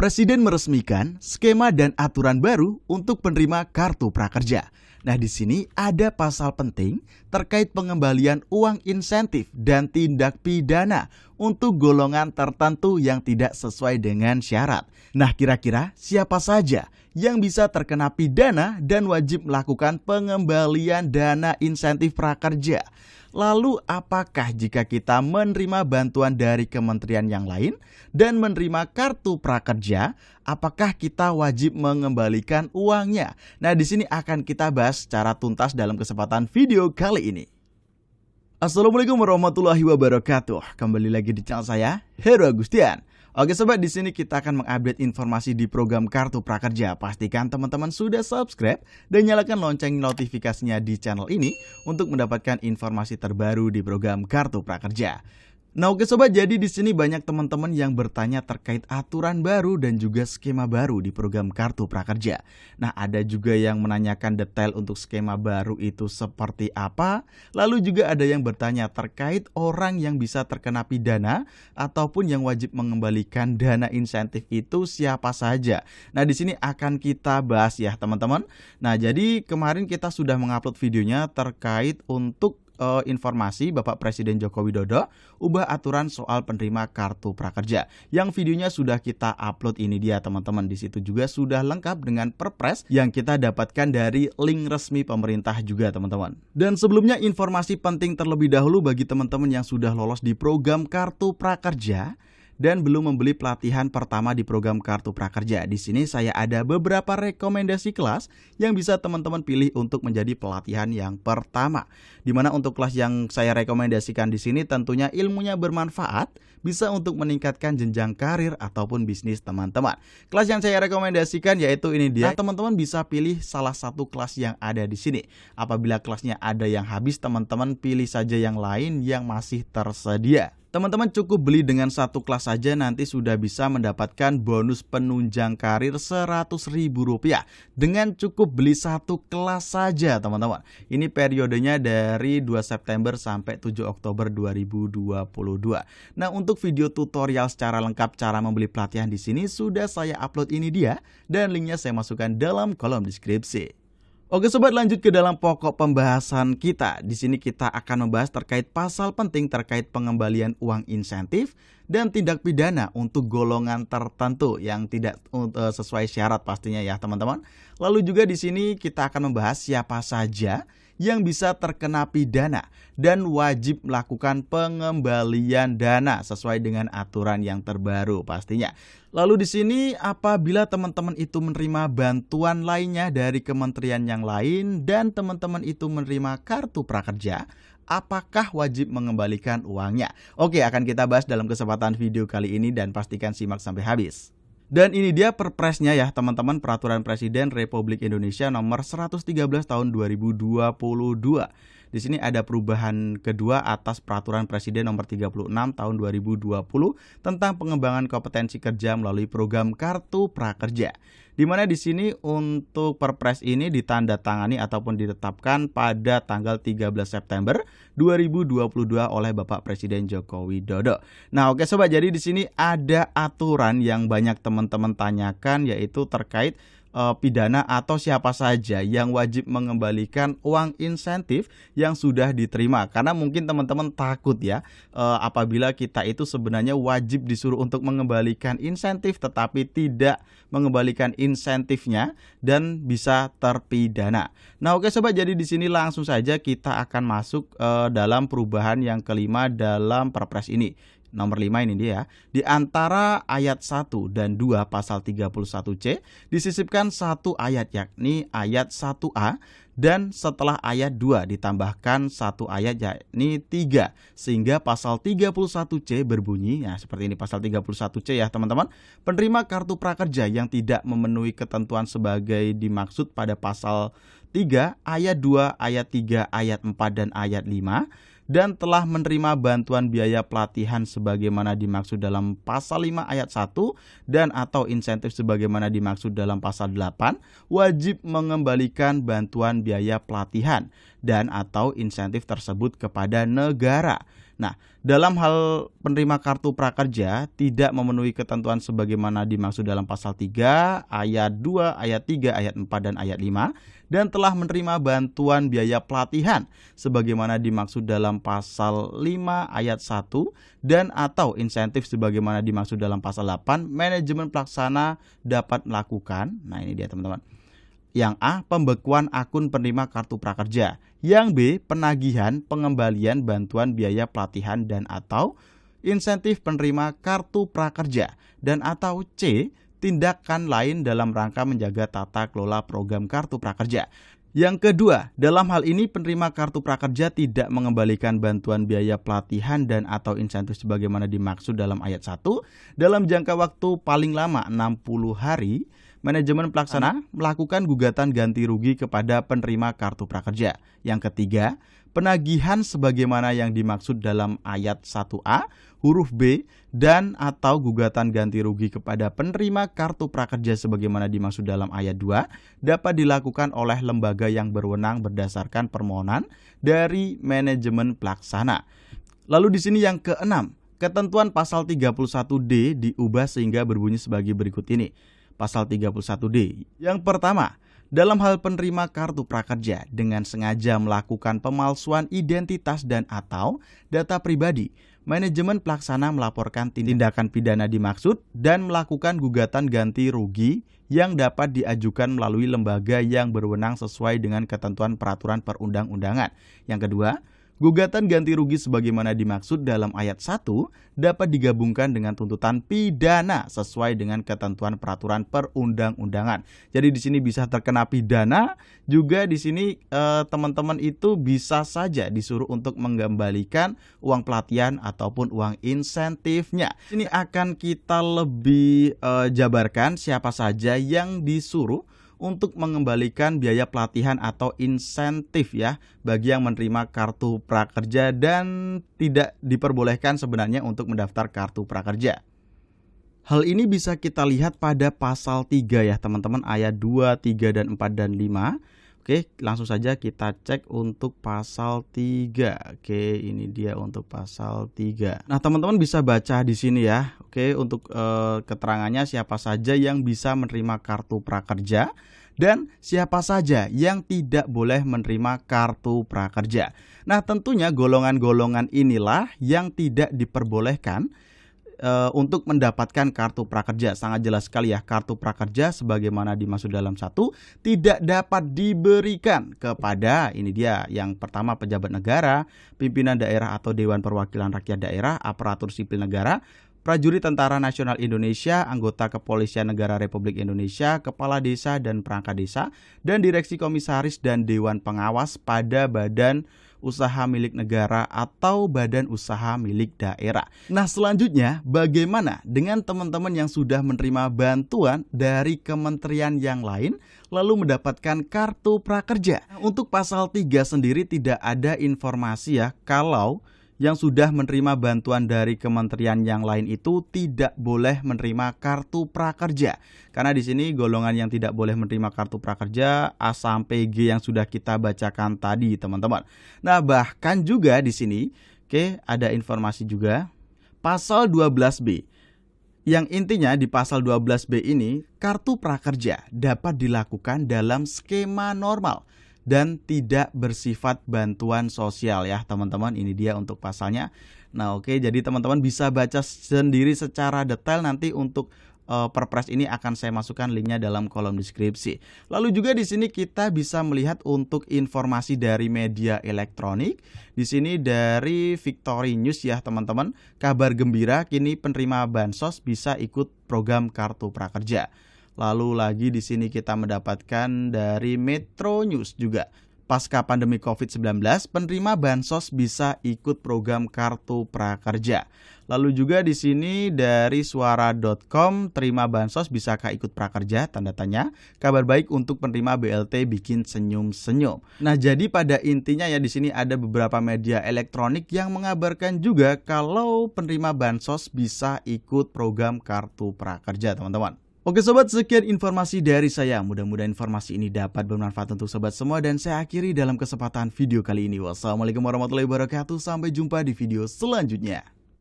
Presiden meresmikan skema dan aturan baru untuk penerima kartu prakerja. Nah, di sini ada pasal penting terkait pengembalian uang insentif dan tindak pidana untuk golongan tertentu yang tidak sesuai dengan syarat. Nah, kira-kira siapa saja yang bisa terkena pidana dan wajib melakukan pengembalian dana insentif prakerja? Lalu apakah jika kita menerima bantuan dari kementerian yang lain dan menerima kartu prakerja, apakah kita wajib mengembalikan uangnya? Nah, di sini akan kita bahas secara tuntas dalam kesempatan video kali ini. Assalamualaikum warahmatullahi wabarakatuh. Kembali lagi di channel saya, Heru Agustian. Oke sobat, di sini kita akan mengupdate informasi di program Kartu Prakerja. Pastikan teman-teman sudah subscribe dan nyalakan lonceng notifikasinya di channel ini untuk mendapatkan informasi terbaru di program Kartu Prakerja. Nah oke sobat, jadi di sini banyak teman-teman yang bertanya terkait aturan baru dan juga skema baru di program Kartu Prakerja. Nah, ada juga yang menanyakan detail untuk skema baru itu seperti apa. Lalu juga ada yang bertanya terkait orang yang bisa terkena pidana ataupun yang wajib mengembalikan dana insentif itu siapa saja. Nah, di sini akan kita bahas ya teman-teman. Nah, jadi kemarin kita sudah mengupload videonya terkait untuk informasi Bapak Presiden Joko Widodo ubah aturan soal penerima kartu prakerja. Yang videonya sudah kita upload, ini dia teman-teman. Di situ juga sudah lengkap dengan perpres yang kita dapatkan dari link resmi pemerintah juga teman-teman. Dan sebelumnya informasi penting terlebih dahulu bagi teman-teman yang sudah lolos di program Kartu Prakerja dan belum membeli pelatihan pertama di program Kartu Prakerja. Di sini saya ada beberapa rekomendasi kelas yang bisa teman-teman pilih untuk menjadi pelatihan yang pertama. Dimana untuk kelas yang saya rekomendasikan di sini tentunya ilmunya bermanfaat, bisa untuk meningkatkan jenjang karir ataupun bisnis teman-teman. Kelas yang saya rekomendasikan yaitu ini dia. Nah, teman-teman bisa pilih salah satu kelas yang ada di sini. Apabila kelasnya ada yang habis, teman-teman pilih saja yang lain yang masih tersedia. Teman-teman cukup beli dengan satu kelas saja, nanti sudah bisa mendapatkan bonus penunjang karir Rp100.000 dengan cukup beli satu kelas saja teman-teman. Ini periodenya dari 2 September sampai 7 Oktober 2022. Nah, untuk video tutorial secara lengkap cara membeli pelatihan di sini sudah saya upload, ini dia, dan linknya saya masukkan dalam kolom deskripsi. Oke sobat, lanjut ke dalam pokok pembahasan kita. Di sini kita akan membahas terkait pasal penting terkait pengembalian uang insentif dan tindak pidana untuk golongan tertentu yang tidak sesuai syarat pastinya ya teman-teman. Lalu juga di sini kita akan membahas siapa saja yang bisa terkena pidana dan wajib melakukan pengembalian dana sesuai dengan aturan yang terbaru pastinya. Lalu di sini apabila teman-teman itu menerima bantuan lainnya dari kementerian yang lain dan teman-teman itu menerima kartu prakerja, apakah wajib mengembalikan uangnya? Oke, akan kita bahas dalam kesempatan video kali ini dan pastikan simak sampai habis. Dan ini dia perpresnya ya teman-teman, Peraturan Presiden Republik Indonesia nomor 113 tahun 2022. Di sini ada perubahan kedua atas Peraturan Presiden nomor 36 tahun 2020 tentang pengembangan kompetensi kerja melalui program Kartu Prakerja. Di mana di sini untuk perpres ini ditandatangani ataupun ditetapkan pada tanggal 13 September 2022 oleh Bapak Presiden Joko Widodo. Nah, oke sobat, jadi di sini ada aturan yang banyak teman-teman tanyakan yaitu terkait pidana atau siapa saja yang wajib mengembalikan uang insentif yang sudah diterima. Karena mungkin teman-teman takut ya apabila kita itu sebenarnya wajib disuruh untuk mengembalikan insentif tetapi tidak mengembalikan insentifnya dan bisa terpidana. Nah oke sobat, jadi di sini langsung saja kita akan masuk dalam perubahan yang kelima dalam perpres ini. Nomor 5 ini dia. Di antara ayat 1 dan 2 pasal 31C disisipkan satu ayat yakni ayat 1A dan setelah ayat 2 ditambahkan satu ayat yakni 3 sehingga pasal 31C berbunyi ya seperti ini. Pasal 31C ya teman-teman. Penerima kartu prakerja yang tidak memenuhi ketentuan sebagai dimaksud pada pasal 3 ayat 2 ayat 3 ayat 4 dan ayat 5 dan telah menerima bantuan biaya pelatihan sebagaimana dimaksud dalam pasal 5 ayat 1 dan atau insentif sebagaimana dimaksud dalam pasal 8 wajib mengembalikan bantuan biaya pelatihan dan atau insentif tersebut kepada negara. Nah, dalam hal penerima kartu prakerja tidak memenuhi ketentuan sebagaimana dimaksud dalam pasal 3, ayat 2, ayat 3, ayat 4, dan ayat 5, dan telah menerima bantuan biaya pelatihan sebagaimana dimaksud dalam pasal 5, ayat 1, dan atau insentif sebagaimana dimaksud dalam pasal 8, manajemen pelaksana dapat melakukan, nah ini dia teman-teman. Yang A, pembekuan akun penerima kartu prakerja. Yang B, penagihan pengembalian bantuan biaya pelatihan dan atau insentif penerima kartu prakerja. Dan atau C, tindakan lain dalam rangka menjaga tata kelola program kartu prakerja. Yang kedua, dalam hal ini penerima kartu prakerja tidak mengembalikan bantuan biaya pelatihan dan atau insentif sebagaimana dimaksud dalam ayat 1 dalam jangka waktu paling lama 60 hari. Manajemen pelaksana melakukan gugatan ganti rugi kepada penerima kartu prakerja. Yang ketiga, penagihan sebagaimana yang dimaksud dalam ayat 1A, huruf B, dan atau gugatan ganti rugi kepada penerima kartu prakerja sebagaimana dimaksud dalam ayat 2 dapat dilakukan oleh lembaga yang berwenang berdasarkan permohonan dari manajemen pelaksana. Lalu di sini yang keenam, ketentuan pasal 31D diubah sehingga berbunyi sebagai berikut ini. Pasal 31D. Yang pertama, dalam hal penerima kartu prakerja dengan sengaja melakukan pemalsuan identitas dan atau data pribadi, manajemen pelaksana melaporkan tindakan pidana dimaksud dan melakukan gugatan ganti rugi yang dapat diajukan melalui lembaga yang berwenang sesuai dengan ketentuan peraturan perundang-undangan. Yang kedua, gugatan ganti rugi sebagaimana dimaksud dalam ayat 1 dapat digabungkan dengan tuntutan pidana sesuai dengan ketentuan peraturan perundang-undangan. Jadi di sini bisa terkena pidana, juga di sini teman-teman itu bisa saja disuruh untuk mengembalikan uang pelatihan ataupun uang insentifnya. Ini akan kita lebih jabarkan siapa saja yang disuruh untuk mengembalikan biaya pelatihan atau insentif ya bagi yang menerima kartu prakerja dan tidak diperbolehkan sebenarnya untuk mendaftar kartu prakerja. Hal ini bisa kita lihat pada pasal 3 ya teman-teman, ayat 2, 3, dan 4, dan 5. Oke, langsung saja kita cek untuk pasal 3. Oke, ini dia untuk pasal 3. Nah, teman-teman bisa baca di sini ya. Oke, untuk keterangannya siapa saja yang bisa menerima kartu prakerja dan siapa saja yang tidak boleh menerima kartu prakerja. Nah, tentunya golongan-golongan inilah yang tidak diperbolehkan untuk mendapatkan kartu prakerja. Sangat jelas sekali ya, kartu prakerja sebagaimana dimaksud dalam 1 tidak dapat diberikan kepada, ini dia, yang pertama pejabat negara, pimpinan daerah atau Dewan Perwakilan Rakyat Daerah, aparatur sipil negara, prajurit Tentara Nasional Indonesia, anggota Kepolisian Negara Republik Indonesia, kepala desa dan perangkat desa, dan direksi komisaris dan dewan pengawas pada badan usaha milik negara atau badan usaha milik daerah. Nah, selanjutnya bagaimana dengan teman-teman yang sudah menerima bantuan dari kementerian yang lain lalu mendapatkan kartu prakerja? Untuk pasal 3 sendiri tidak ada informasi ya kalau yang sudah menerima bantuan dari kementerian yang lain itu tidak boleh menerima kartu prakerja. Karena di sini golongan yang tidak boleh menerima kartu prakerja A sampai G yang sudah kita bacakan tadi, teman-teman. Nah, bahkan juga di sini, ada informasi juga pasal 12B. Yang intinya di pasal 12B ini, kartu prakerja dapat dilakukan dalam skema normal dan tidak bersifat bantuan sosial ya teman-teman. Ini dia untuk pasalnya. Nah jadi teman-teman bisa baca sendiri secara detail nanti untuk Perpres ini akan saya masukkan linknya dalam kolom deskripsi. Lalu juga di sini kita bisa melihat untuk informasi dari media elektronik. Di sini dari Victory News ya teman-teman. Kabar gembira, kini penerima bansos bisa ikut program kartu prakerja. Lalu lagi di sini kita mendapatkan dari Metro News juga. Pasca pandemi COVID-19, penerima bansos bisa ikut program kartu prakerja. Lalu juga di sini dari suara.com, terima bansos bisakah ikut prakerja? Tanda tanya. Kabar baik untuk penerima BLT bikin senyum-senyum. Nah, jadi pada intinya ya di sini ada beberapa media elektronik yang mengabarkan juga kalau penerima bansos bisa ikut program kartu prakerja, teman-teman. Oke sobat, sekian informasi dari saya. Mudah-mudahan informasi ini dapat bermanfaat untuk sobat semua dan saya akhiri dalam kesempatan video kali ini. Wassalamualaikum warahmatullahi wabarakatuh. Sampai jumpa di video selanjutnya.